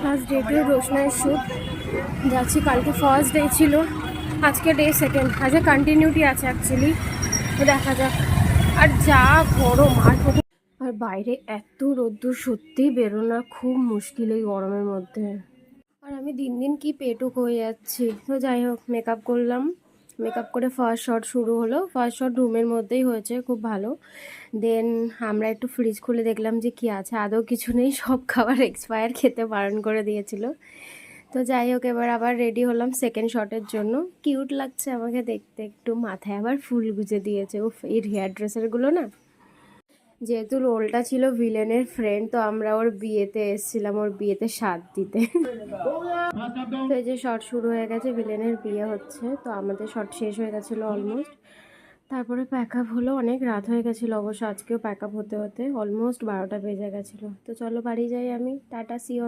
First day to রোশনাইয়ের shoot যাচ্ছি। কালকে first day ছিল, আজকে ডে সেকেন্ড। আজকে কন্টিনিউটি আছে অ্যাকচুয়ালি, তো দেখা যাক। আর যা গরম, আর বাইরে এত রোদ্দুর, সত্যিই বেরোনো খুব মুশকিল এই গরমের মধ্যে। আর আমি দিন দিন কি পেটুক হয়ে যাচ্ছি। তো যাই হোক, মেকআপ করলাম, মেকআপ করে ফার্স্ট শট শুরু হলো। ফার্স্ট শট রুমের মধ্যেই হয়েছে, খুব ভালো। দেন আমরা একটু ফ্রিজ খুলে দেখলাম যে কি আছে, আদৌ কিছু নেই, সব খাবার এক্সপায়ার, খেতে বারণ করে দিয়েছিল। তো যাই হোক, এবার আবার রেডি হলাম সেকেন্ড শটের জন্য। কিউট লাগছে আমাকে দেখতে, একটু মাথায় আবার ফুল গুজে দিয়েছে। উফ, এই হেয়ার ড্রেসারগুলো না। যেহেতু রোলটা ছিল ভিলেনের ফ্রেন্ড, তো আমরা ওর বিয়েতে এসেছিলাম, ওর বিয়েতে স্বাদ দিতে। তো এই যে শট শুরু হয়ে গেছে, ভিলেনের বিয়ে হচ্ছে, তো আমাদের শট শেষ হয়ে গেছিলো অলমোস্ট। তারপরে প্যাক আপ হলো, অনেক রাত হয়ে গেছিলো অবশ্য, আজকেও প্যাক আপ হতে হতে অলমোস্ট 12টা বেজে গেছিলো। তো চলো বাড়ি যাই আমি, টাটা, সি ইউ।